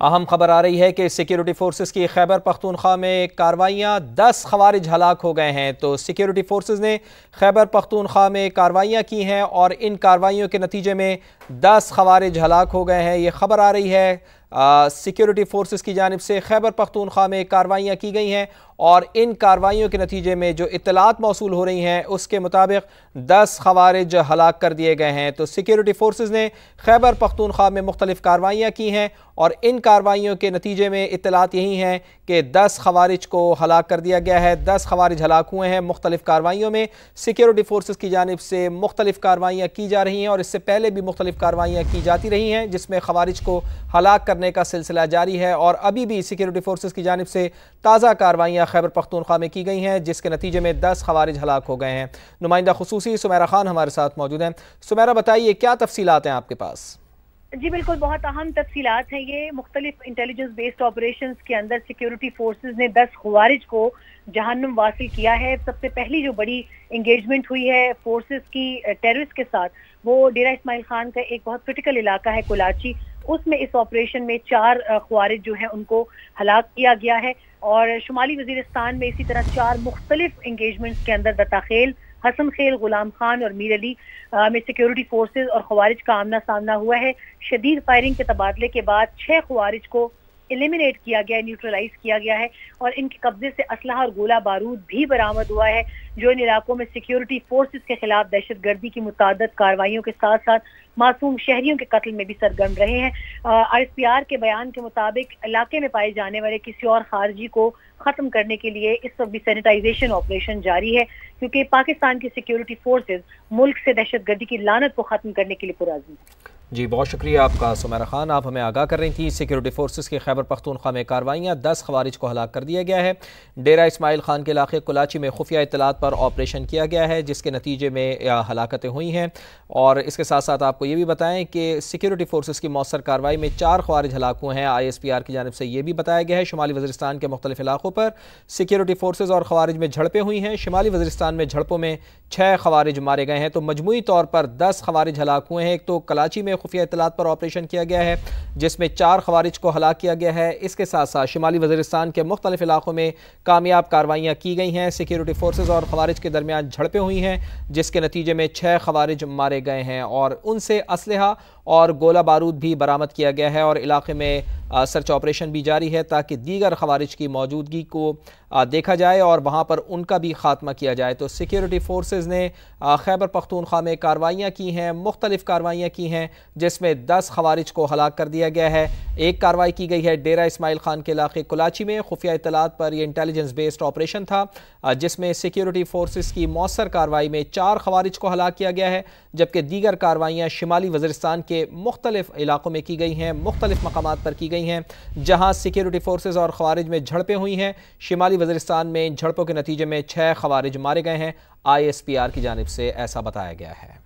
अहम खबर आ रही है कि सिक्योरिटी फोर्सेस की खैबर पख्तूनख्वा में कार्रवाइयाँ 10 खवारिज हलाक हो गए हैं। तो सिक्योरिटी फोर्सेस ने खैबर पख्तूनख्वा में कार्रवाइयाँ की हैं और इन कार्रवाइयों के नतीजे में 10 खवारिज हलाक हो गए हैं। ये खबर आ रही है सिक्योरिटी फोर्सेस की जानिब से खैबर पख्तूनख्वा में कार्रवाइयाँ की गई हैं और इन कार्रवाइयों के नतीजे में जो इत्तलात मौसूल हो रही हैं उसके मुताबिक 10 खवारिज हलाक कर दिए गए हैं। तो सिक्योरिटी फोर्सेस ने खैबर पख्तूनख्वा में मुख्तलिफ कार्रवाइयाँ की हैं और इन कार्रवाइयों के नतीजे में इत्तलात यही हैं कि 10 खवारिज को हलाक कर दिया गया है। 10 खवारिज हलाक हुए हैं। मुख्तलिफ कार्रवाइयों में सिक्योरिटी फोर्सेस की जानिब से मुख्तलिफ कार्रवाइयाँ की जा रही हैं और इससे पहले भी मुख्तलिफ कार्रवाइयाँ की जाती रही हैं जिसमें खवारिज को हलाक करने का सिलसिला जारी है और अभी भी सिक्योरिटी फोर्सेस की जानिब से ताज़ा कार्रवाइयाँ खैबर पख्तूनख्वा में की गई हैं जिसके नतीजे में 10 खवारिज हलाक हो गए हैं। नुमाइंदा खुसूसी सुमेरा खान हमारे साथ मौजूद हैं। सुमेरा, बताइए क्या तफसीलात हैं आपके पास? जी बिल्कुल, बहुत अहम तफसीलात हैं। ये मुख्तलिफ इंटेलिजेंस बेस्ड ऑपरेशंस के अंदर सिक्योरिटी फोर्सेस ने 10 खवारिज को जहन्नुम वासिल किया है। सबसे पहली जो बड़ी इंगेजमेंट हुई है फोर्सेस की टेररिस्ट के साथ, वो डेरा इस्माइल खान का एक बहुत क्रिटिकल इलाका है कुलाची, उसमें इस ऑपरेशन में 4 खवारिज जो है उनको हलाक किया गया है। और शुमाली वजीरिस्तान में इसी तरह 4 मुख्तलिफ इंगेजमेंट्स के अंदर दताखेल, हसन खेल, गुलाम खान और मीर अली में सिक्योरिटी फोर्सेस और खवारिज का आमना सामना हुआ है। शदीद फायरिंग के तबादले के बाद 6 खवारिज को एलिमिनेट किया गया है, न्यूट्रलाइज किया गया है और इनके कब्जे से असलहा और गोला बारूद भी बरामद हुआ है जो इन इलाकों में सिक्योरिटी फोर्सेस के खिलाफ दहशतगर्दी की मुताद्दद कार्रवाइयों के साथ साथ मासूम शहरियों के कत्ल में भी सरगर्म रहे हैं। ISPR के बयान के मुताबिक इलाके में पाए जाने वाले किसी और खारजी को खत्म करने के लिए इस वक्त भी सैनिटाइजेशन ऑपरेशन जारी है क्योंकि पाकिस्तान की सिक्योरिटी फोर्सेस मुल्क से दहशतगर्दी की लानत को खत्म करने के लिए पुरअज़्म है। जी, बहुत शुक्रिया आपका सुमेरा खान। आप हमें आगाह कर रही थी सिक्योरिटी फोर्सेस की खैबर पख्तूनख्वा में कार्रवाइयाँ 10 खवारिज को हलाक कर दिया गया है। डेरा इस्माइल खान के इलाके कुलाची में खुफिया इत्तलात पर ऑपरेशन किया गया है जिसके नतीजे में हलाकतें हुई हैं और इसके साथ साथ आपको ये भी बताएं कि सिक्योरिटी फोर्सेस की मौसर कार्रवाई में 4 खवारिज हलाक हुए हैं। ISPR की जानिब से ये भी बताया गया है शुमाली वज़ीरिस्तान के मुख्तलिफ इलाकों पर सिक्योरिटी फोर्सेस और खवारिज में झड़पें हुई हैं। शुमाली वज़ीरिस्तान में झड़पों में 6 खवारिज मारे गए हैं तो मजमूई तौर पर 10 खवारिज हलाक हुए हैं। एक तो कराची में खुफिया इत्तलात पर ऑपरेशन किया गया है जिसमें 4 खवारिज को हलाक किया गया है। इसके साथ साथ शुमाली वज़ीरिस्तान के मुख्तलिफ इलाकों में कामयाब कार्रवाइयाँ की गई हैं। सिक्योरिटी फोर्सेस और खवारिज के दरमियान झड़पें हुई हैं जिसके नतीजे में 6 खवारिज मारे गए हैं और उनसे असलहा और गोला बारूद भी बरामद किया गया है और इलाके में सर्च ऑपरेशन भी जारी है ताकि दीगर खवारिज की मौजूदगी को देखा जाए और वहाँ पर उनका भी खात्मा किया जाए। तो सिक्योरिटी फोर्सेस ने खैबर पख्तूनख्वा में कार्रवाइयाँ की हैं, मुख्तलिफ कार्रवाइयाँ की हैं जिसमें 10 खवारिज को हलाक कर दिया गया है। एक कार्रवाई की गई है डेरा इस्माइल खान के इलाके कुलाची में, खुफिया इत्तलात पर यह इंटेलिजेंस बेस्ड ऑपरेशन था जिसमें सिक्योरिटी फोर्सेस की मौसर कार्रवाई में 4 खवारिज को हलाक किया गया है जबकि दीगर कार्रवाइयाँ शुमाली वज़ीरिस्तान के मुख्तलिफ इलाकों में की गई हैं, मुख्तलिफ मकामात पर की गई हैं जहाँ सिक्योरिटी फोर्सेस और खवारिज में झड़पें हुई हैं। शुमाली वज़ीरिस्तान में इन झड़पों के नतीजे में 6 खवारिज मारे गए हैं। ISPR की जानिब से ऐसा बताया गया है।